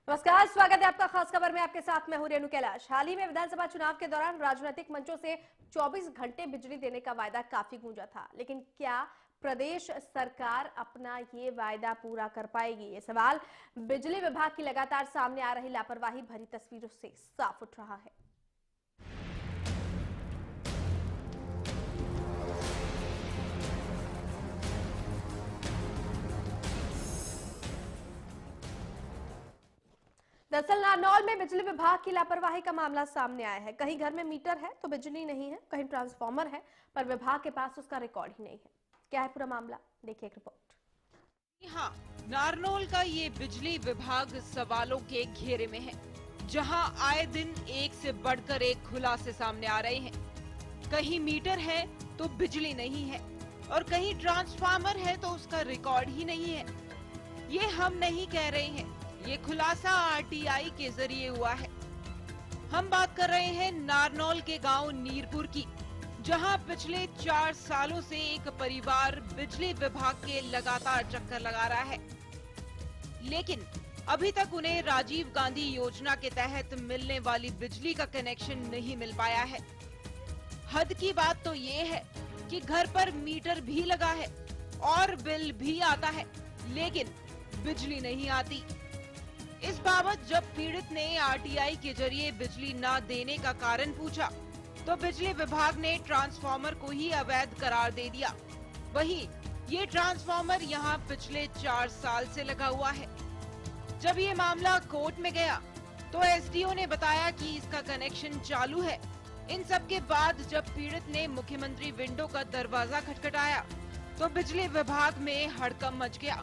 नमस्कार, स्वागत है आपका खास खबर में। आपके साथ मैं हूं रेणु कैलाश। हाल ही में विधानसभा चुनाव के दौरान राजनीतिक मंचों से 24 घंटे बिजली देने का वायदा काफी गूंजा था, लेकिन क्या प्रदेश सरकार अपना ये वायदा पूरा कर पाएगी? ये सवाल बिजली विभाग की लगातार सामने आ रही लापरवाही भरी तस्वीरों से साफ उठ रहा है। दरअसल नारनौल में बिजली विभाग की लापरवाही का मामला सामने आया है। कहीं घर में मीटर है तो बिजली नहीं है, कहीं ट्रांसफार्मर है पर विभाग के पास उसका रिकॉर्ड ही नहीं है। क्या है पूरा मामला, देखिए एक रिपोर्ट। हाँ, नारनौल का ये बिजली विभाग सवालों के घेरे में है, जहां आए दिन एक से बढ़कर एक खुलासे सामने आ रहे हैं। कहीं मीटर है तो बिजली नहीं है और कहीं ट्रांसफार्मर है तो उसका रिकॉर्ड ही नहीं है। ये हम नहीं कह रहे हैं, ये खुलासा आरटीआई के जरिए हुआ है। हम बात कर रहे हैं नारनौल के गांव नीरपुर की, जहां पिछले 4 सालों से एक परिवार बिजली विभाग के लगातार चक्कर लगा रहा है, लेकिन अभी तक उन्हें राजीव गांधी योजना के तहत मिलने वाली बिजली का कनेक्शन नहीं मिल पाया है। हद की बात तो ये है कि घर पर मीटर भी लगा है और बिल भी आता है, लेकिन बिजली नहीं आती। इस बाबत जब पीड़ित ने आरटीआई के जरिए बिजली न देने का कारण पूछा, तो बिजली विभाग ने ट्रांसफार्मर को ही अवैध करार दे दिया। वहीं ये ट्रांसफार्मर यहां पिछले 4 साल से लगा हुआ है। जब ये मामला कोर्ट में गया, तो एसडीओ ने बताया कि इसका कनेक्शन चालू है। इन सब के बाद जब पीड़ित ने मुख्यमंत्री विंडो का दरवाजा खटखटाया, तो बिजली विभाग में हड़कंप मच गया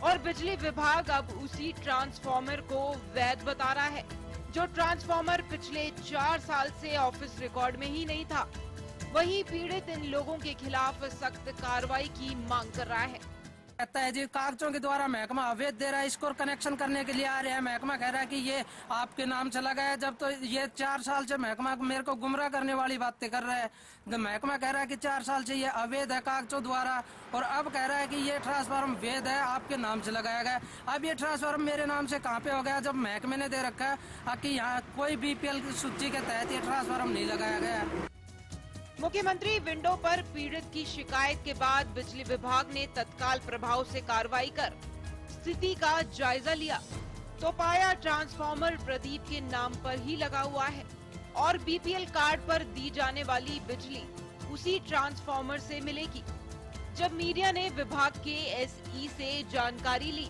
और बिजली विभाग अब उसी ट्रांसफार्मर को वैध बता रहा है, जो ट्रांसफार्मर पिछले 4 साल से ऑफिस रिकॉर्ड में ही नहीं था। वहीं पीड़ित इन लोगों के खिलाफ सख्त कार्रवाई की मांग कर रहा है। कहता है जी कागजों के द्वारा महकमा अवैध दे रहा है, इसको कनेक्शन करने के लिए आ रहे हैं। महकमा कह रहा है कि ये आपके नाम से लगा है, जब तो ये 4 साल से महकमा मेरे को गुमराह करने वाली बातें कर रहा है। महकमा कह रहा है कि 4 साल से ये अवैध है कागजों द्वारा, और अब कह रहा है कि ये ट्रांसफार्मर वैध है, आपके नाम से लगाया गया। अब ये ट्रांसफार्मर मेरे नाम से कहाँ पे हो गया, जब महकमे ने दे रखा है कि यहाँ कोई बीपीएल की सूची के तहत ये ट्रांसफार्मर नहीं लगाया गया। मुख्यमंत्री विंडो पर पीड़ित की शिकायत के बाद बिजली विभाग ने तत्काल प्रभाव से कार्रवाई कर स्थिति का जायजा लिया, तो पाया ट्रांसफार्मर प्रदीप के नाम पर ही लगा हुआ है और बीपीएल कार्ड पर दी जाने वाली बिजली उसी ट्रांसफार्मर से मिलेगी। जब मीडिया ने विभाग के एसई से जानकारी ली,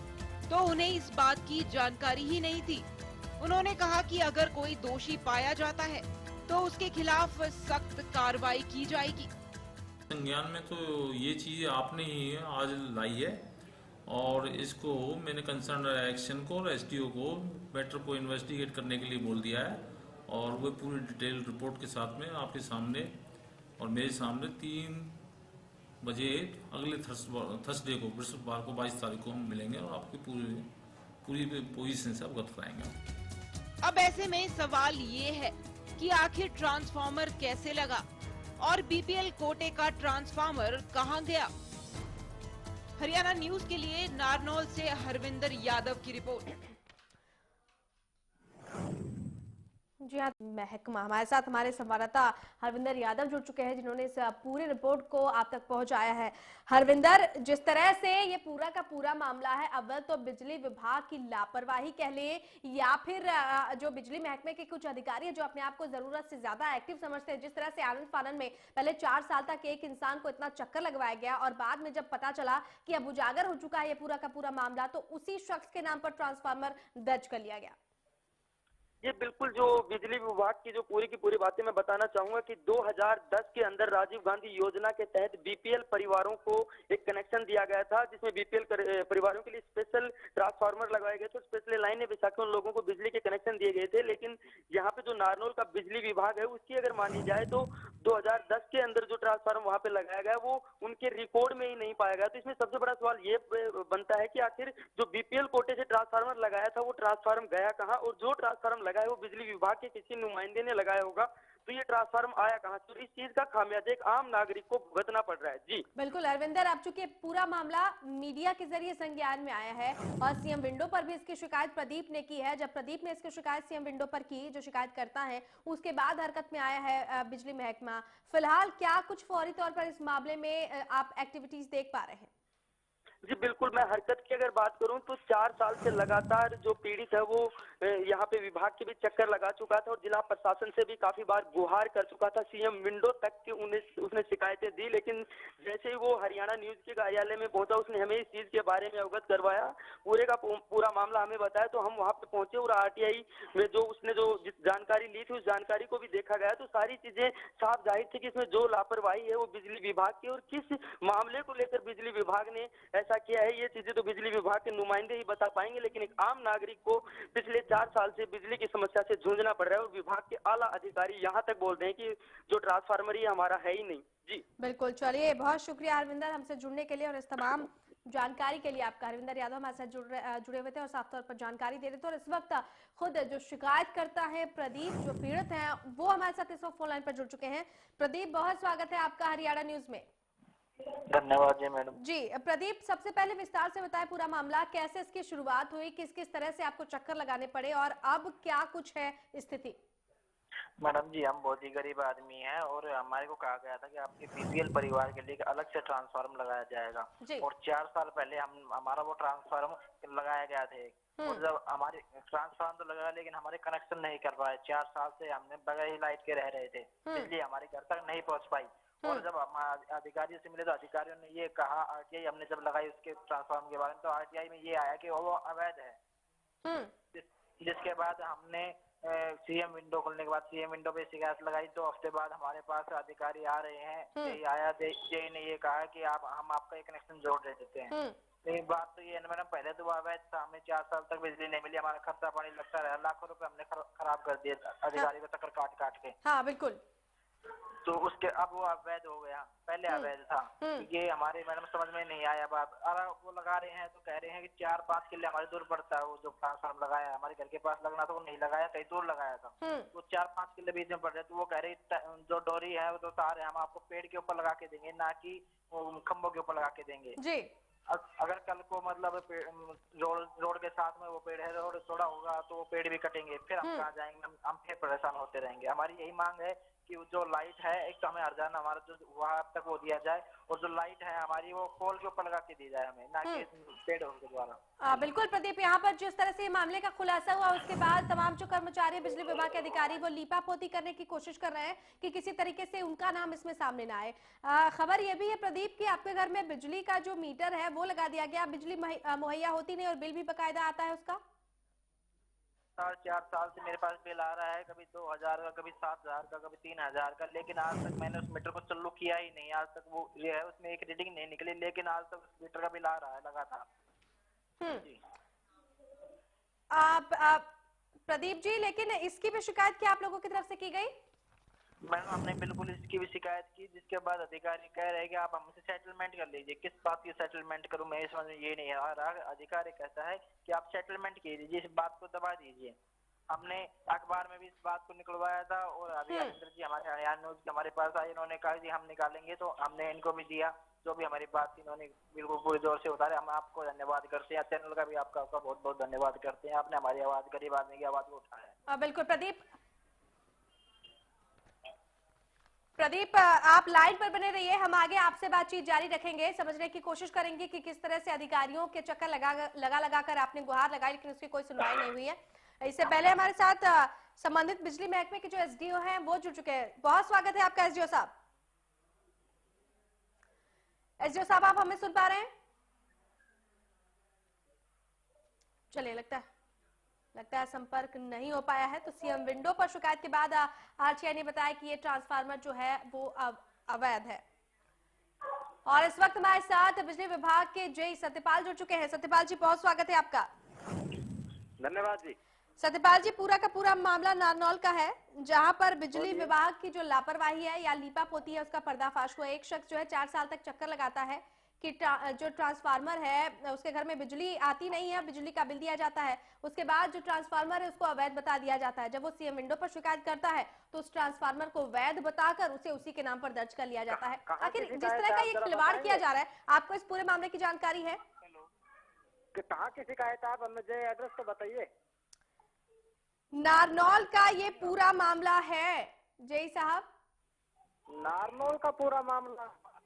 तो उन्हें इस बात की जानकारी ही नहीं थी। उन्होंने कहा कि अगर कोई दोषी पाया जाता है तो उसके खिलाफ सख्त कार्रवाई की जाएगी। संज्ञान में तो ये चीज आपने ही आज लाई है और इसको मैंने कंसर्न एक्शन को और एसडीओ को मैटर को इन्वेस्टिगेट करने के लिए बोल दिया है, और वो पूरी डिटेल रिपोर्ट के साथ में आपके सामने और मेरे सामने 3 बजे अगले थर्सडे को, बृहस्पतिवार को 22 तारीख को हम मिलेंगे और आपकी पूरी पोजीशन से अवगत कराएंगे। अब ऐसे में सवाल ये है कि आखिर ट्रांसफार्मर कैसे लगा और बीपीएल कोटे का ट्रांसफार्मर कहां गया? हरियाणा न्यूज के लिए नारनौल से हरविंदर यादव की रिपोर्ट। जी हाँ, महकमा हमारे साथ हमारे संवाददाता हरविंदर यादव जुड़ चुके हैं, जिन्होंने इस पूरी रिपोर्ट को आप तक पहुंचाया है। हरविंदर, जिस तरह से ये पूरा का पूरा मामला है, अव्वल तो बिजली विभाग की लापरवाही कह ले या फिर जो बिजली महकमे के कुछ अधिकारी है जो अपने आप को जरूरत से ज्यादा एक्टिव समझते हैं। जिस तरह से आनंद फानन में पहले 4 साल तक एक इंसान को इतना चक्कर लगवाया गया और बाद में जब पता चला कि अब उजागर हो चुका है ये पूरा का पूरा मामला, तो उसी शख्स के नाम पर ट्रांसफार्मर दर्ज कर लिया गया। ये बिल्कुल जो बिजली विभाग की जो पूरी की पूरी बातें मैं बताना चाहूंगा कि 2010 के अंदर राजीव गांधी योजना के तहत बीपीएल परिवारों को एक कनेक्शन दिया गया था, जिसमें बीपीएल परिवारों के लिए स्पेशल ट्रांसफार्मर लगाए गए थे, स्पेशल लाइनें बिछा के उन लोगों को बिजली के कनेक्शन दिए गए थे। लेकिन यहाँ पे जो नारनौल का बिजली विभाग है उसकी अगर मानी जाए तो 2010 के अंदर जो ट्रांसफार्मर वहां पे लगाया गया वो उनके रिकॉर्ड में ही नहीं पाया गया। तो इसमें सबसे बड़ा सवाल ये बनता है कि आखिर जो बीपीएल कोटे से ट्रांसफार्मर लगाया था वो ट्रांसफार्मर गया कहाँ, और जो ट्रांसफार्मर लगाया वो बिजली विभाग के किसी नुमाइंदे ने लगाया होगा। तो ये ट्रांसफार्मर आया कहाँ से? तो इस चीज का खामियाजा एक आम नागरिक को भुगतना पड़ रहा है। जी बिल्कुल हरविंदर, अब चूंकि पूरा मामला मीडिया के जरिए संज्ञान में आया है और सीएम विंडो पर भी इसकी शिकायत प्रदीप ने की है, जब प्रदीप ने इसकी शिकायत सीएम विंडो पर की, जो शिकायत करता है, उसके बाद हरकत में आया है बिजली महकमा। फिलहाल क्या कुछ फौरी तौर पर इस मामले में आप एक्टिविटीज देख पा रहे हैं? जी बिल्कुल, मैं हरकत की अगर बात करूं तो 4 साल से लगातार जो पीड़ित है वो यहाँ पे विभाग के भी चक्कर लगा चुका था और जिला प्रशासन से भी काफी बार गुहार कर चुका था। सीएम विंडो तक की उसने शिकायतें दी, लेकिन जैसे ही वो हरियाणा न्यूज के कार्यालय में पहुंचा, उसने हमें इस चीज के बारे में अवगत करवाया, पूरे का पूरा मामला हमें बताया, तो हम वहां पे पहुंचे और आरटीआई में जो उसने जो जानकारी ली थी उस जानकारी को भी देखा गया। तो सारी चीजें साफ जाहिर थी कि इसमें जो लापरवाही है वो बिजली विभाग की, और किस मामले को लेकर बिजली विभाग ने ऐसा किया है ये चीजें तो बिजली विभाग के नुमाइंदे ही बता पाएंगे। लेकिन एक आम नागरिक को पिछले 4 साल से बिजली की समस्या से जूझना पड़ रहा है और विभाग के आला अधिकारी यहाँ तक बोलते हैं कि जो ट्रांसफार्मर ये हमारा है ही नहीं। जी बिल्कुल, चलिए बहुत शुक्रिया हरविंदर हमसे जुड़ने के लिए और इस तमाम जानकारी के लिए आपका। हरविंदर यादव हमारे साथ जुड़े हुए थे और साफ तौर पर जानकारी दे रहे थे। और इस वक्त खुद जो शिकायत करता है प्रदीप, जो पीड़ित हैं, वो हमारे साथ इस वक्त फोन लाइन पर जुड़ चुके हैं। प्रदीप, बहुत स्वागत है आपका हरियाणा न्यूज में। धन्यवाद जी मैडम। जी प्रदीप, सबसे पहले विस्तार से बताएं पूरा मामला, कैसे इसकी शुरुआत हुई, किस किस तरह से आपको चक्कर लगाने पड़े और अब क्या कुछ है स्थिति? मैडम जी, हम बहुत ही गरीब आदमी हैं और हमारे को कहा गया था कि आपके बीपीएल परिवार के लिए अलग से ट्रांसफार्मर लगाया जाएगा और 4 साल पहले हमारा वो ट्रांसफार्मर लगाया गया थे। और जब हमारे ट्रांसफार्मर तो लगा लेकिन हमारे कनेक्शन नहीं कर पाए। 4 साल से हमने बगैर ही लाइट के रह रहे थे, इसलिए हमारे घर तक नहीं पहुंच पाई। और जब हम अधिकारियों से मिले तो अधिकारियों ने ये कहा, आरटीआई हमने जब लगाई उसके ट्रांसफार्मर के बारे में, तो आरटीआई में ये आया कि वो अवैध है। जिसके बाद हमने सीएम विंडो खोलने के बाद सीएम विंडो पे शिकायत लगाई। 2 हफ्ते बाद हमारे पास अधिकारी आ रहे हैं, जेई आया, जेई ने ये कहा कि हम आपका एक कनेक्शन जोड़ देते हैं। एक बात तो ये है मैडम, पहले तो वो अवैध था, हमें 4 साल तक बिजली नहीं मिली, हमारा खर्चा पानी लगता रहा, लाखों रुपए हमने खराब कर दिए अधिकारी को चक्कर काट के। हाँ बिल्कुल। तो उसके अब वो अवैध हो गया, पहले अवैध था। ये हमारे मैडम समझ में नहीं आया बात। अगर वो लगा रहे हैं तो कह रहे हैं कि 4-5 किले हमारे दूर पड़ता है, वो जो ट्रांसफार्मर लगाया है हमारे घर के पास लगना था, वो नहीं लगाया, कहीं दूर लगाया था। वो 4-5 किले बीच में पड़ रहे, तो वो कह रहे जो डोरी है वो जो तार है हम आपको पेड़ के ऊपर लगा के देंगे, ना कि खंभों के ऊपर लगा के देंगे जी। अगर कल को मतलब रोड के साथ में वो पेड़ है, रोड थोड़ा होगा तो वो पेड़ भी कटेंगे, फिर हम कहाँ जाएंगे? हम फिर परेशान होते रहेंगे। हमारी यही मांग है कि जो लाइट है एक तो हमें अर्जाना हमारा जो वहां तक वो दिया जाए, और जो लाइट है हमारी वो पोल के ऊपर लगा के दी जाए हमें, ना कि पेड़ के द्वारा। बिल्कुल प्रदीप, यहाँ पर जिस तरह से मामले का खुलासा हुआ उसके बाद तमाम जो कर्मचारी बिजली विभाग के अधिकारी वो लीपापोती करने की कोशिश कर रहे हैं कि किसी तरीके से उनका नाम इसमें सामने ना आए। खबर ये भी है प्रदीप कि आपके घर में बिजली का जो मीटर है वो लगा दिया गया, बिजली मुहैया होती नहीं और बिल भी बकायदा आता है उसका। 4 साल से मेरे पास बिल आ रहा है, कभी 2000 का, कभी 7000 का, कभी 3000 का, लेकिन आज तक मैंने उस मीटर को चालू किया ही नहीं। आज तक वो ये है उसमें एक रीडिंग नहीं निकली, लेकिन आज तक उस मीटर का बिल आ रहा है लगातार। प्रदीप जी, लेकिन इसकी भी शिकायत क्या आप लोगों की तरफ से की गई? मैडम हमने बिल्कुल इसकी भी शिकायत की, जिसके बाद अधिकारी कह रहे हैं कि आप हमसे सेटलमेंट कर लीजिए। किस बात की सेटलमेंट करूं मैं समझ में ये नहीं आ रहा। अधिकारी कहता है कि आप सेटलमेंट कीजिए, इस बात को दबा दीजिए। हमने अखबार में भी इस बात को निकलवाया था और अभी अरिंदर जी हमारे हरियाणा न्यूज हमारे पास आए, इन्होंने कहा कि हम निकालेंगे, तो हमने इनको भी दिया। जो भी हमारी बात थी इन्होंने बिल्कुल पूरे जोर से उतारे। हम आपको धन्यवाद करते हैं, चैनल का भी आपका बहुत बहुत धन्यवाद करते हैं, आपने हमारी आवाज, गरीब आदमी की आवाज को उठाया। बिल्कुल प्रदीप, आप लाइन पर बने रहिए, हम आगे आपसे बातचीत जारी रखेंगे, समझने की कोशिश करेंगे कि किस तरह से अधिकारियों के चक्कर लगा कर आपने गुहार लगाई लेकिन उसकी कोई सुनवाई नहीं हुई है। इससे पहले हमारे साथ संबंधित बिजली महकमे के जो एसडीओ हैं वो जुड़ चुके हैं। बहुत स्वागत है आपका एसडीओ साहब। एसडीओ साहब, आप हमें सुन पा रहे हैं? चलिए, लगता है संपर्क नहीं हो पाया है। तो सीएम विंडो पर शिकायत के बाद आरटीआई ने बताया कि ये ट्रांसफार्मर जो है वो अवैध है। और इस वक्त हमारे साथ बिजली विभाग के जेई सत्यपाल जुड़ चुके हैं। सत्यपाल जी, बहुत स्वागत है आपका। धन्यवाद जी। सत्यपाल जी, पूरा का पूरा मामला नारनौल का है, जहां पर बिजली विभाग की जो लापरवाही है या लीपापोती है उसका पर्दाफाश हुआ। एक शख्स जो है 4 साल तक चक्कर लगाता है, कि जो ट्रांसफार्मर है उसके घर में बिजली आती नहीं है, बिजली का बिल दिया जाता है, उसके बाद जो ट्रांसफार्मर है उसको अवैध बता दिया जाता है। जब वो सीएम विंडो पर शिकायत करता है तो उस ट्रांसफार्मर को वैध बताकर उसे उसी के नाम पर दर्ज कर लिया जाता है। आखिर जिस तरह का ये खिलवाड़ किया जा रहा है, आपको इस पूरे मामले की जानकारी है? कहाँ की शिकायत है? आप मुझे एड्रेस तो बताइए। नारनौल का ये पूरा मामला है जय साहब। नारनौल का पूरा मामला?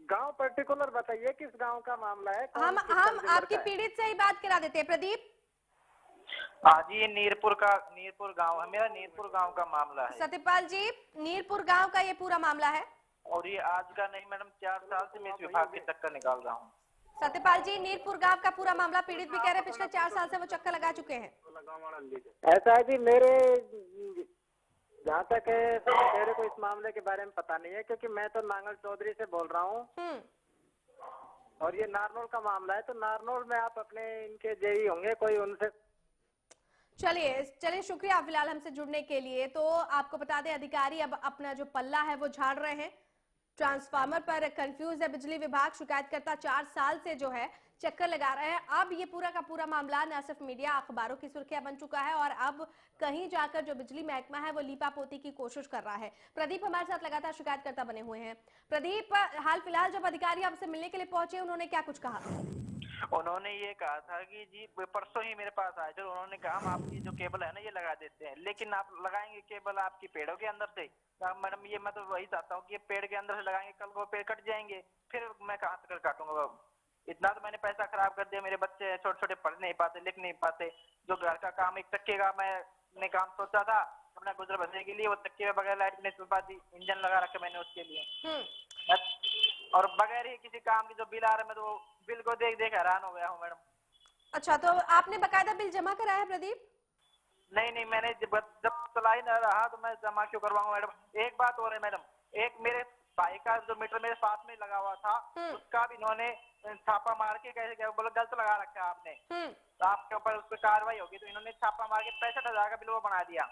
गांव पर्टिकुलर बताइए, किस गांव का मामला है? हम आपकी पीड़ित से ही बात करा देते हैं। प्रदीप। हाँ जी, ये नीरपुर गांव है मेरा, नीरपुर गांव का मामला है। सत्यपाल जी, नीरपुर गांव का ये पूरा मामला है और ये आज का नहीं मैडम, 4 साल से मैं इस विभाग के चक्कर निकाल रहा हूँ। सत्यपाल जी, नीरपुर गांव का पूरा मामला, पीड़ित भी कह रहे हैं पिछले 4 साल से वो चक्कर लगा चुके हैं। ऐसा है जी, मेरे जहाँ तक है मेरे को इस मामले के बारे में पता नहीं है, क्योंकि मैं तो नांगल चौधरी से बोल रहा हूँ और ये नारनौल का मामला है। तो नारनौल में आप अपने इनके जेई होंगे कोई, उनसे। चलिए शुक्रिया फिलहाल हमसे जुड़ने के लिए। तो आपको बता दें, अधिकारी अब अपना जो पल्ला है वो झाड़ रहे हैं। ट्रांसफार्मर पर कंफ्यूज है बिजली विभाग, शिकायतकर्ता 4 साल से जो है चक्कर लगा रहे हैं। अब ये पूरा का पूरा मामला न सिर्फ मीडिया अखबारों की सुर्खियां बन चुका है और अब कहीं जाकर जो बिजली महकमा है वो लीपापोती की कोशिश कर रहा है। प्रदीप हमारे साथ लगातार शिकायतकर्ता बने हुए हैं। प्रदीप, हाल फिलहाल जब अधिकारी आपसे मिलने के लिए पहुंचे, उन्होंने क्या कुछ कहा? उन्होंने ये कहा था कि जी परसों ही मेरे पास आए थे, उन्होंने कहा हम आपकी जो केबल है ना ये लगा देते हैं, लेकिन आप लगाएंगे केबल आपकी पेड़ों के अंदर से। मैडम ये मैं तो वही चाहता हूँ कि पेड़ के अंदर से लगाएंगे, कल को पेड़ कट जाएंगे, फिर मैं कहाँ से काटूंगा? इतना तो मैंने पैसा खराब कर दिया, मेरे बच्चे छोटे छोटे पढ़ नहीं पाते, लिख नहीं पाते। जो घर का काम 1 टक्के का मैंने काम सोचा था अपना गुजर बसने के लिए, वो टक्के बगैर लाइट नहीं चल पाती, इंजन लगा रखा मैंने उसके लिए। और बगैर ही किसी काम की जो बिल आ रहा है, मैं तो बिल को देख देख हैरान हो गया हूँ मैडम। अच्छा, तो आपने बकायदा बिल जमा कराया है प्रदीप? नहीं, मैंने जब चला ही न रहा तो मैं जमा क्यों करवाऊंगा मैडम? एक बात और है मैडम, एक मेरे भाई का जो मीटर मेरे पास में लगा हुआ था उसका भी इन्होंने छापा मार के, कैसे क्या बोलो गलत लगा रखा है आपने, तो आपके ऊपर उस पर कार्रवाई होगी। तो इन्होंने छापा मार के 65,000 का बिल वो बना दिया।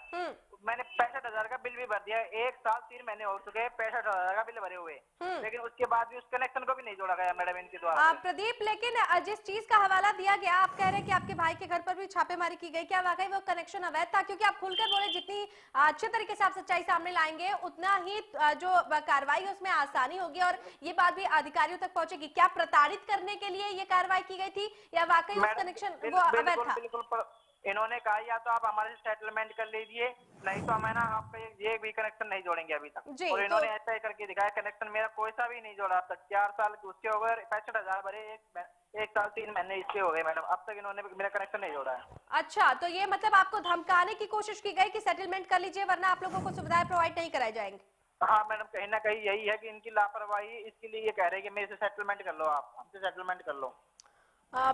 मैंने 65,000 का बिल भी भर दिया, 1 साल 3 महीने हो चुके हैं 65,000 का बिल भरे हुए, लेकिन उसके बाद भी उस कनेक्शन को भी नहीं जोड़ा गया मैडम इनके द्वारा। प्रदीप, लेकिन जिस चीज का हवाला दिया गया, आप कह रहे हैं कि आपके भाई के घर पर भी छापेमारी की गई, क्या वाकई वो कनेक्शन अवैध था? क्योंकि आप खुलकर बोले जितनी अच्छे तरीके से आप सच्चाई सामने लाएंगे उतना ही जो कार्रवाई है उसमें आसानी होगी और ये बात भी अधिकारियों तक पहुंचेगी। क्या प्रताड़ित करने के लिए ये कार्रवाई की गई थी या वाकई उस कनेक्शन वो अवैध था? बिल्कुल, इन्होंने कहा या तो आप हमारे से सेटलमेंट कर लीजिए, नहीं तो हम है ना आपका ये भी कनेक्शन नहीं जोड़ेंगे अभी तक। और इन्होंने ऐसा ही करके दिखाया, कनेक्शन मेरा कोई सा भी नहीं जोड़ा अब तक। 4 साल उसके हो गए, 65,000 भरे, 1 साल 3 महीने इसके हो गए मैडम, अब तक इन्होंने मेरा कनेक्शन नहीं जोड़ा है। अच्छा, तो ये मतलब आपको धमकाने की कोशिश की गई कि सेटलमेंट कर लीजिए वरना आप लोगों को सुविधाएं प्रोवाइड नहीं कराई जाएंगी? हाँ मैडम, कहीं ना कहीं यही है कि इनकी लापरवाही, इसके लिए ये कह रहे हैं कि मेरे से सेटलमेंट कर लो, आप हमसे सेटलमेंट कर लो।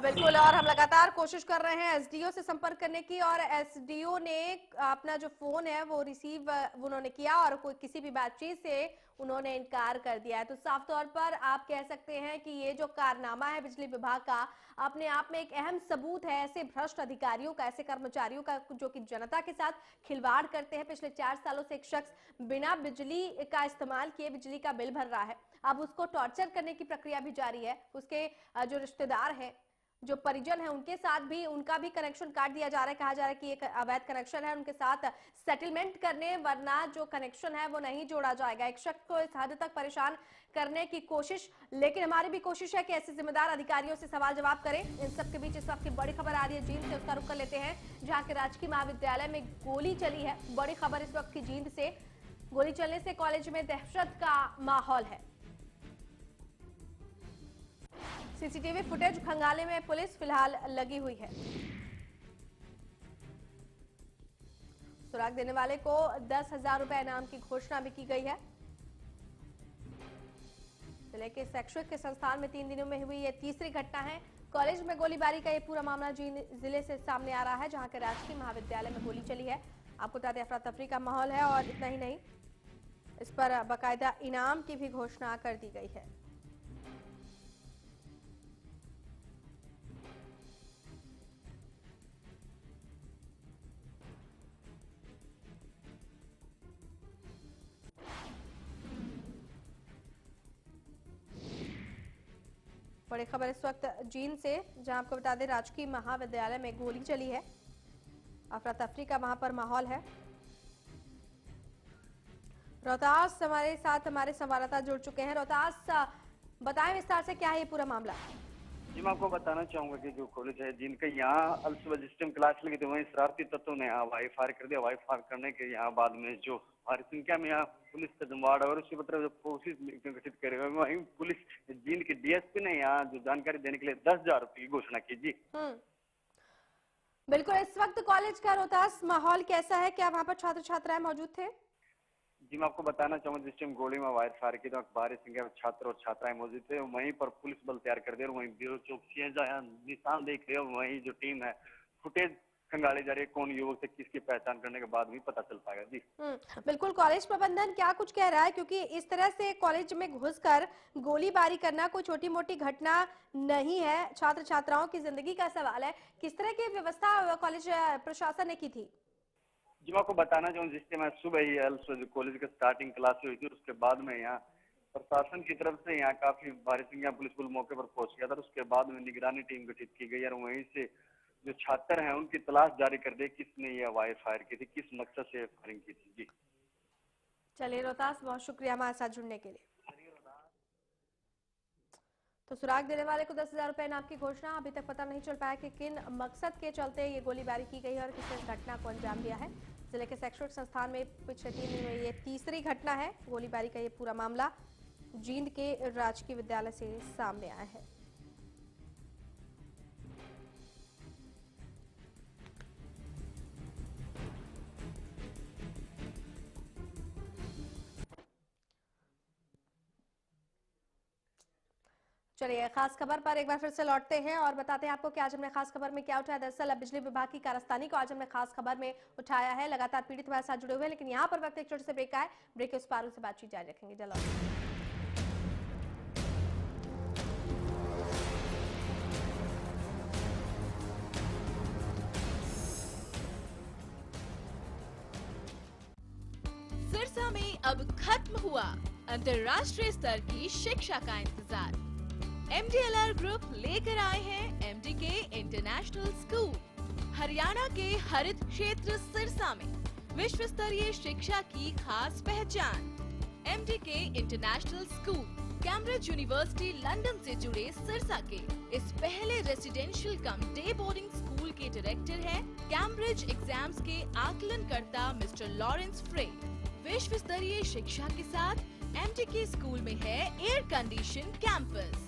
बिल्कुल, और हम लगातार कोशिश कर रहे हैं एसडीओ से संपर्क करने की और एसडीओ ने अपना जो फोन है वो रिसीव उन्होंने किया और कोई किसी भी बातचीत से उन्होंने इनकार कर दिया है। तो साफ तौर पर आप कह सकते हैं कि ये जो कारनामा है बिजली विभाग का अपने आप में एक अहम सबूत है ऐसे भ्रष्ट अधिकारियों का, ऐसे कर्मचारियों का जो कि जनता के साथ खिलवाड़ करते हैं। पिछले 4 सालों से एक शख्स बिना बिजली का इस्तेमाल किए बिजली का बिल भर रहा है, अब उसको टॉर्चर करने की प्रक्रिया भी जारी है। उसके जो रिश्तेदार हैं, जो परिजन है, उनके साथ भी उनका भी कनेक्शन काट दिया जा रहा है। कहा जा रहा है कि एक अवैध कनेक्शन है, उनके साथ सेटलमेंट करने वरना जो कनेक्शन है वो नहीं जोड़ा जाएगा। एक शख्स को इस हद तक परेशान करने की कोशिश, लेकिन हमारी भी कोशिश है कि ऐसे जिम्मेदार अधिकारियों से सवाल जवाब करें। इन सब के बीच इस वक्त की बड़ी खबर आ रही है जींद से, उसका रुख कर लेते हैं जहां के राजकीय महाविद्यालय में गोली चली है। बड़ी खबर इस वक्त की जींद से, गोली चलने से कॉलेज में दहशत का माहौल है। सीसीटीवी फुटेज खंगाले में पुलिस फिलहाल लगी हुई है। सुराग देने वाले को 10,000 रुपए इनाम की घोषणा भी की गई है। जिले के शैक्षिक संस्थान में 3 दिनों में हुई ये तीसरी घटना है। कॉलेज में गोलीबारी का ये पूरा मामला जिले से सामने आ रहा है, जहां के राजकीय महाविद्यालय में गोली चली है। आपको बता दें अफरा तफरी का माहौल है और इतना ही नहीं, इस पर बाकायदा इनाम की भी घोषणा कर दी गई है। बड़ी बड़ी खबर इस वक्त जींद से, जहां आपको बता दें राजकीय महाविद्यालय में गोली चली है। अफरा तफरी का वहां पर माहौल है। रोहतास हमारे साथ हमारे संवाददाता जुड़ चुके हैं। रोहतास, बताएं विस्तार से क्या है ये पूरा मामला। जी, मैं आपको बताना चाहूंगा कि जो कॉलेज है जिनके यहाँ अल सिस्टम क्लास लगी थी, वहीं शरारती तत्वों ने यहाँ वाई फायर कर दिया। वाई फायर करने के यहाँ बाद में जो भारी संख्या में यहाँ पुलिस का जमावड़ा और उसकी मतलब पुलिस गठित करे हुए, वहीं पुलिस जींद के डीएसपी ने यहाँ जो जानकारी देने के लिए 10,000 रुपये की घोषणा की। जी बिल्कुल, इस वक्त कॉलेज का रोहतास माहौल कैसा है? क्या वहाँ पर छात्र छात्राएं मौजूद थे? जी, मैं आपको बताना चाहूंगा जिस टाइम गोली में वायर फायर की तो भारी संख्या में छात्र और छात्राएं मौजूद थे। वहीं पर पुलिस बल तैयार कर दिया और वहीं ब्यूरो चौकसियां जहाँ निशान देख रहे हो, वहीं जो टीम है फुटेज खंगाली जा रही है। कौन युवक से किसकी पहचान करने के बाद भी पता चल पाएगा। जी बिल्कुल, कॉलेज प्रबंधन क्या कुछ कह रहा है? क्योंकि इस तरह से कॉलेज में घुसकर गोलीबारी करना कोई छोटी मोटी घटना नहीं है, छात्र छात्राओं की जिंदगी का सवाल है। किस तरह की व्यवस्था कॉलेज प्रशासन ने की थी? जी, मैं आपको बताना चाहूँ जिस टाइम सुबह ही कॉलेज की स्टार्टिंग क्लास हुई थी, उसके बाद में यहाँ प्रशासन की तरफ से यहाँ काफी भारी संख्या पुलिस बल मौके पर पहुंच गया था। उसके बाद में निगरानी टीम गठित की गई और वहीं से जो छात्र हैं उनकी तलाश जारी कर दी, किसने यह वायर फायर की थी, किस मकसद से फायरिंग की थी। जी चलिए रोहतास, बहुत शुक्रिया हमारे साथ जुड़ने के लिए। तो सुराग देने वाले को 10,000 रुपए इनाम की घोषणा। अभी तक पता नहीं चल पाया कि किन मकसद के चलते ये गोलीबारी की गई है और किसने इस घटना को अंजाम दिया है। जिले के शैक्षणिक संस्थान में पिछले 3 दिन में ये तीसरी घटना है। गोलीबारी का ये पूरा मामला जींद के राजकीय विद्यालय से सामने आया है। चलिए खास खबर पर एक बार फिर से लौटते हैं और बताते हैं आपको कि आज हमने खास खबर में क्या उठाया। दरअसल बिजली विभाग की कारस्तानी को आज हमने खास खबर में उठाया है। लगातार पीड़ित हमारे साथ जुड़े हुए हैं, लेकिन यहाँ पर वक्त एक छोटे से ब्रेक का है। ब्रेक के उस पार से बातचीत जारी रखेंगे। चलो सिरसा में अब खत्म हुआ अंतर्राष्ट्रीय स्तर की शिक्षा का इंतजार। MDLR ग्रुप लेकर आए हैं MDK इंटरनेशनल स्कूल। हरियाणा के हरित क्षेत्र सिरसा में विश्व स्तरीय शिक्षा की खास पहचान। MDK international school Cambridge university London से जुड़े सिरसा के इस पहले रेसिडेंशियल कम डे बोर्डिंग स्कूल के डायरेक्टर हैं कैम्ब्रिज एग्जाम्स के आकलनकर्ता मिस्टर लॉरेंस फ्रे। विश्व स्तरीय शिक्षा के साथ MDK स्कूल में है एयर कंडीशन कैंपस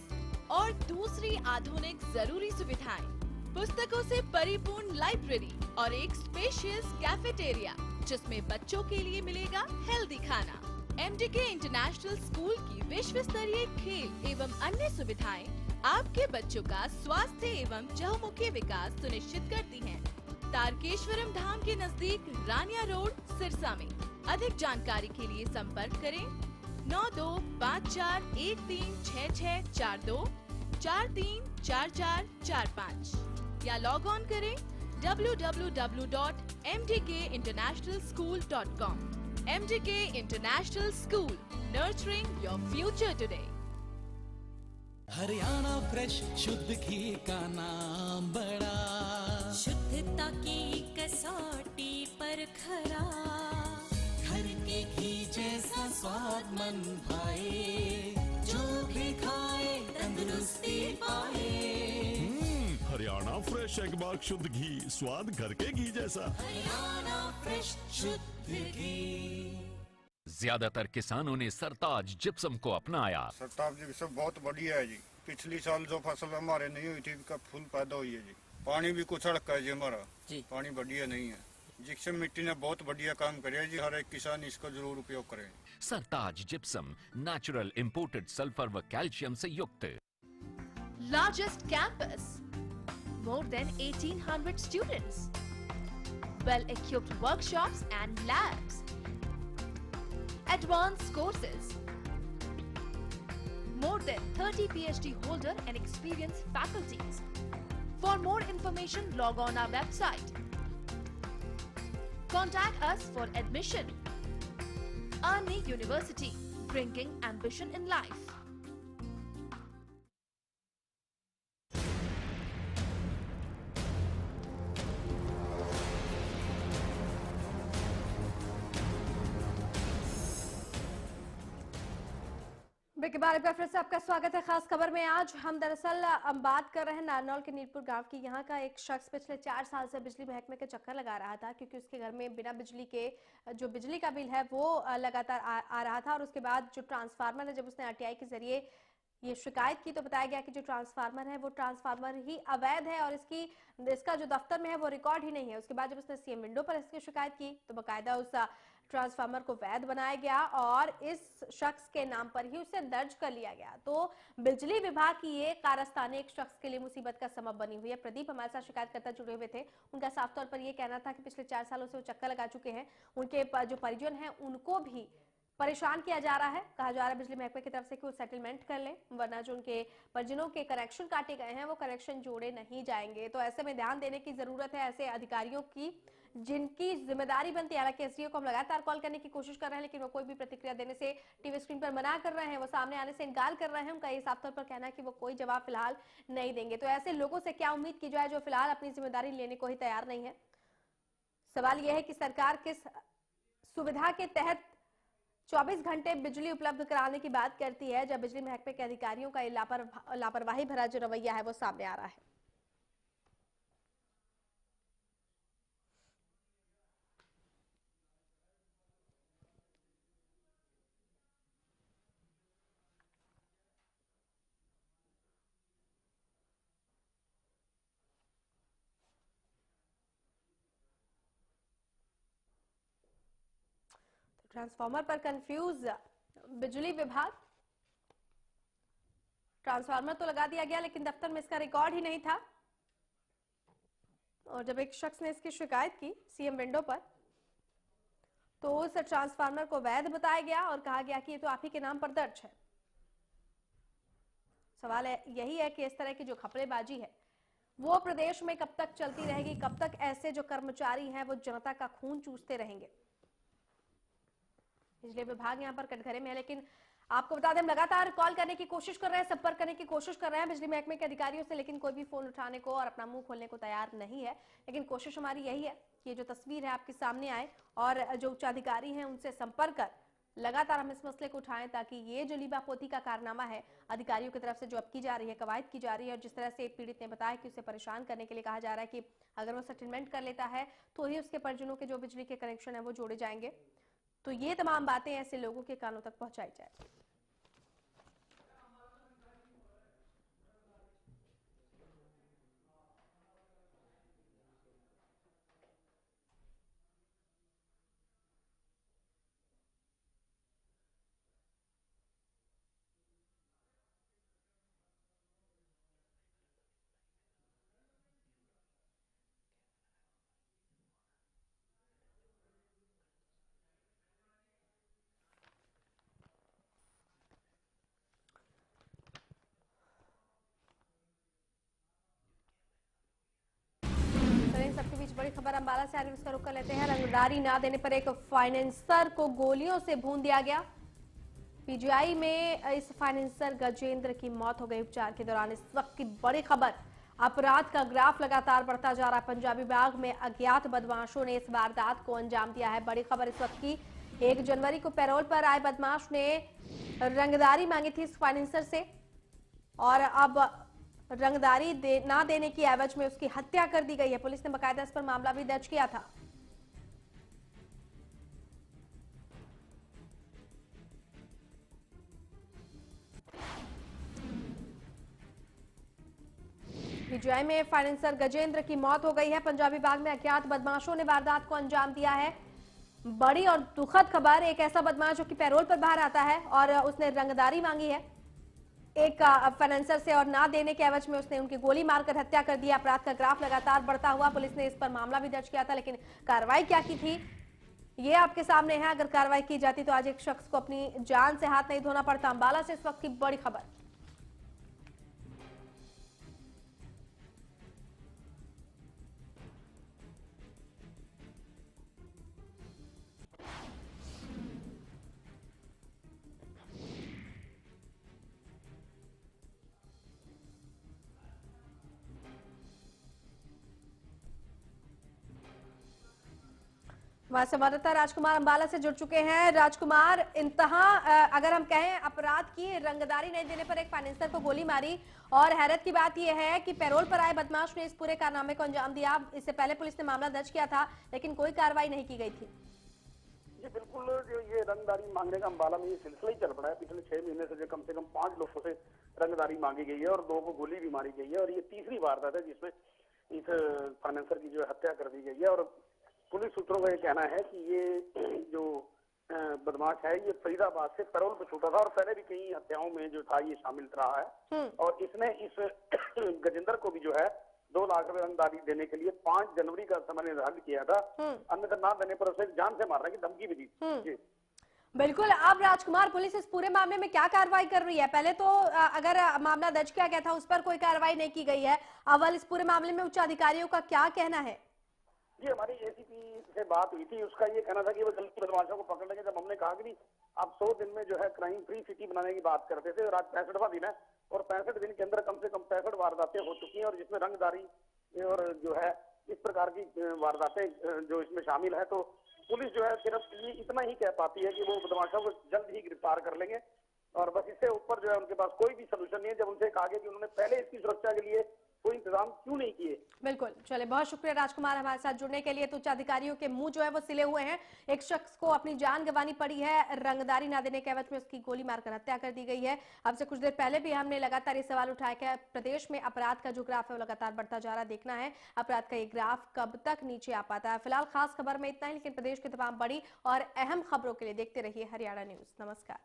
और दूसरी आधुनिक जरूरी सुविधाएं, पुस्तकों से परिपूर्ण लाइब्रेरी और एक स्पेशियस कैफेटेरिया जिसमें बच्चों के लिए मिलेगा हेल्दी खाना। MDK इंटरनेशनल स्कूल की विश्व स्तरीय खेल एवं अन्य सुविधाएं आपके बच्चों का स्वास्थ्य एवं चहुमुखी विकास सुनिश्चित करती हैं। तारकेश्वरम धाम के नजदीक रानिया रोड सिरसा में। अधिक जानकारी के लिए संपर्क करें 9254136642 434445 या लॉग ऑन करें www.mdkinternationalschool.com। MDK international school, nurturing your future today. Haryana fresh शुद्ध घी का नाम बड़ा, शुद्धता की कसौटी पर खरा, घर के घी जैसा स्वाद मन भाए, जो भी खाए तंदुरुस्ती पाए। हरियाणा फ्रेश एगबाग शुद्ध घी, स्वाद घर के घी जैसा। हरियाणा फ्रेश शुद्ध घी। ज्यादातर किसानों ने सरताज जिप्सम को अपनाया। सरताज जिप्सम बहुत बढ़िया है जी। पिछली साल जो फसल हमारे नहीं हुई थी उसका फूल पैदा हुई है जी। पानी भी कुछ अड़का है जी हमारा जी, पानी बढ़िया नहीं है। जिप्सम मिट्टी ने बहुत बढ़िया काम किया जी। हर एक किसान इसका जरूर उपयोग करे। सरताज जिप्सम नेचुरल इंपोर्टेड सल्फर व कैल्शियम से युक्त। Largest campus, more than 1800 students, well-equipped workshops and labs, advanced courses, more than 30 PhD holder and experienced faculties. For more information, log on our website. Contact us for admission. Army University, bringing ambition in life. Break के बारे में फिर से आपका स्वागत है। खास खबर में आज हम दरअसल बात कर रहे हैं नारनौल के नीरपुर गांव की। यहाँ का एक शख्स पिछले 4 साल से बिजली महकमे के चक्कर लगा रहा था, क्योंकि उसके घर में बिना बिजली के जो बिजली का बिल है वो लगातार आ रहा था। और उसके बाद जो ट्रांसफार्मर है, जब उसने आरटीआई के जरिए ये शिकायत की तो बताया गया कि जो ट्रांसफार्मर है वो ट्रांसफार्मर ही अवैध है और इसका जो दफ्तर में है वो रिकॉर्ड ही नहीं है। उसके बाद जब उसने सीएम विंडो पर इसकी शिकायत की तो बाकायदा उस ट्रांसफार्मर को वैध बनाया गया और इस शख्स के नाम पर ही उसे दर्ज कर लिया गया। तो बिजली विभाग की ये कारस्तानी एक शख्स के लिए मुसीबत का सबब बनी हुई है। प्रदीप हमारे साथ शिकायतकर्ता जुड़े हुए थे। उनका साफ तौर पर यह कहना था कि पिछले 4 सालों से वो चक्कर लगा चुके हैं। उनके जो परिजन हैं उनको भी परेशान किया जा रहा है। कहा जा रहा है बिजली महकमे की तरफ से कि वो सेटलमेंट कर लें, वरना जो उनके परिजनों के कनेक्शन काटे गए हैं वो कनेक्शन जोड़े नहीं जाएंगे। तो ऐसे में ध्यान देने की जरूरत है ऐसे अधिकारियों की जिनकी जिम्मेदारी बनती है। हालांकि एसडीओ को हम लगातार कॉल करने की कोशिश कर रहे हैं, लेकिन वो कोई भी प्रतिक्रिया देने से टीवी स्क्रीन पर मना कर रहे हैं, वो सामने आने से इनकार कर रहे हैं। उनका ये साफ तौर पर कहना है कि वो कोई जवाब फिलहाल नहीं देंगे। तो ऐसे लोगों से क्या उम्मीद की जाए जो फिलहाल अपनी जिम्मेदारी लेने को ही तैयार नहीं है। सवाल यह है कि सरकार किस सुविधा के तहत 24 घंटे बिजली उपलब्ध कराने की बात करती है, जब बिजली महकमे के अधिकारियों का लापरवाही भरा जो रवैया है वो सामने आ रहा है। ट्रांसफार्मर पर कंफ्यूज बिजली विभाग। ट्रांसफार्मर तो लगा दिया गया लेकिन दफ्तर में इसका रिकॉर्ड ही नहीं था। और जब एक शख्स ने इसकी शिकायत की सीएम विंडो पर तो उस ट्रांसफार्मर को वैध बताया गया और कहा गया कि ये तो आप ही के नाम पर दर्ज है। सवाल यही है कि इस तरह की जो खपड़ेबाजी है वो प्रदेश में कब तक चलती रहेगी, कब तक ऐसे जो कर्मचारी हैं वो जनता का खून चूसते रहेंगे। बिजली विभाग यहाँ पर कटघरे में है, लेकिन आपको बता दें हम लगातार कॉल करने की कोशिश कर रहे हैं, संपर्क करने की कोशिश कर रहे हैं बिजली महकमे के अधिकारियों से, लेकिन कोई भी फोन उठाने को और अपना मुंह खोलने को तैयार नहीं है। लेकिन कोशिश हमारी यही है कि ये जो तस्वीर है आपके सामने आए और जो उच्चाधिकारी हैं उनसे संपर्क कर लगातार हम इस मसले को उठाएं, ताकि ये जो लीबापोती का कारनामा है अधिकारियों की तरफ से जो अब की जा रही है, कवायद की जा रही है, और जिस तरह से पीड़ित ने बताया कि उसे परेशान करने के लिए कहा जा रहा है कि अगर वो सेटलमेंट कर लेता है तो ही उसके परिजनों के जो बिजली के कनेक्शन है वो जोड़े जाएंगे। तो ये तमाम बातें ऐसे लोगों के कानों तक पहुंचाई जाए। सबके बीच बड़ी खबर अंबाला से आ रही है, उसका रुख कर लेते हैं। रंगदारी ना देने पर एक फाइनेंसर को गोलियों से भून दिया गया। पीजीआई में इस फाइनेंसर गजेंद्र की मौत हो गई उपचार के दौरान। इस वक्त की बड़ी खबर, अपराध का ग्राफ लगातार बढ़ता जा रहा है। पंजाबी बाग में अज्ञात बदमाशों ने इस वारदात को अंजाम दिया है। बड़ी खबर इस वक्त की, 1 जनवरी को पैरोल पर आए बदमाश ने रंगदारी मांगी थी इस फाइनेंसर से और अब रंगदारी ना देने की एवज में उसकी हत्या कर दी गई है। पुलिस ने बकायदा इस पर मामला भी दर्ज किया था। पीजीआई में फाइनेंसर गजेंद्र की मौत हो गई है। पंजाबी बाग में अज्ञात बदमाशों ने वारदात को अंजाम दिया है। बड़ी और दुखद खबर, एक ऐसा बदमाश जो कि पैरोल पर बाहर आता है और उसने रंगदारी मांगी है एक फाइनेंसर से और ना देने के एवज में उसने उनकी गोली मारकर हत्या कर दी। अपराध का ग्राफ लगातार बढ़ता हुआ। पुलिस ने इस पर मामला भी दर्ज किया था, लेकिन कार्रवाई क्या की थी ये आपके सामने है। अगर कार्रवाई की जाती तो आज एक शख्स को अपनी जान से हाथ नहीं धोना पड़ता। अंबाला से इस वक्त की बड़ी खबर। हमारे संवाददाता राजकुमार अंबाला से जुड़ चुके हैं। राजकुमार, इंतहा अगर हम कहें अपराध की, रंगदारी नहीं देने पर एक फाइनेंसर को गोली मारी, और हैरत की बात यह है कि पैरोल पर आए बदमाश ने इस पूरे कारनामे को अंजाम दिया। इससे पहले पुलिस ने मामला दर्ज किया था, लेकिन कोई कार्रवाई नहीं की गई थी। जी बिल्कुल, जो ये रंगदारी मांगने का अंबाला में ये सिलसिला ही चल पड़ा है। पिछले 6 महीने से कम 5 लोगों से रंगदारी मांगी गई है और 2 को गोली भी मारी गई है, और ये तीसरी वारदात है जिसमें इस फाइनेंसर की जो हत्या कर दी गई है। और पुलिस सूत्रों का ये कहना है कि ये जो बदमाश है ये फरीदाबाद से पैरोल पर छूटा था और पहले भी कई हत्याओं में जो था ये शामिल रहा है, और इसने इस गजेंद्र को भी जो है 2 लाख रुपए रंगदारी देने के लिए 5 जनवरी का समय निर्धारित किया था। अन्यथा ना देने पर उसे जान से मारने की धमकी भी दी थी। बिल्कुल। अब राजकुमार, पुलिस इस पूरे मामले में क्या कार्रवाई कर रही है? पहले तो अगर मामला दर्ज किया गया था उस पर कोई कार्रवाई नहीं की गई है, अव्वल इस पूरे मामले में उच्च अधिकारियों का क्या कहना है? जी हमारी एसीपी से बात हुई थी, उसका ये कहना था कि वो जल्दी बदमाशों को पकड़ लेंगे। जब हमने कहा कि आप 100 दिन में जो है क्राइम फ्री सिटी बनाने की बात करते थे, और आज 65वां दिन है और 65 दिन के अंदर कम से कम 65 वारदातें हो चुकी हैं, और जिसमें रंगदारी और जो है इस प्रकार की वारदातें जो इसमें शामिल है, तो पुलिस जो है सिर्फ इतना ही कह पाती है कि वो बदमाशों को जल्द ही गिरफ्तार कर लेंगे, और बस इससे ऊपर जो है उनके पास कोई भी सोल्यूशन नहीं है। जब उनसे कहा गया कि उन्होंने पहले इसकी सुरक्षा के लिए कोई इंतजाम क्यों नहीं किए। बिल्कुल, चले, बहुत शुक्रिया राजकुमार हमारे साथ जुड़ने के लिए। तो उच्च अधिकारियों के मुंह जो है वो सिले हुए हैं। एक शख्स को अपनी जान गंवानी पड़ी है, रंगदारी ना देने के एवज में उसकी गोली मारकर हत्या कर दी गई है। अब से कुछ देर पहले भी हमने लगातार ये सवाल उठाया कि प्रदेश में अपराध का जो ग्राफ है वो लगातार बढ़ता जा रहा, देखना है अपराध का ये ग्राफ कब तक नीचे आ पाता है। फिलहाल खास खबर में इतना ही, लेकिन प्रदेश की तमाम बड़ी और अहम खबरों के लिए देखते रहिए हरियाणा न्यूज। नमस्कार।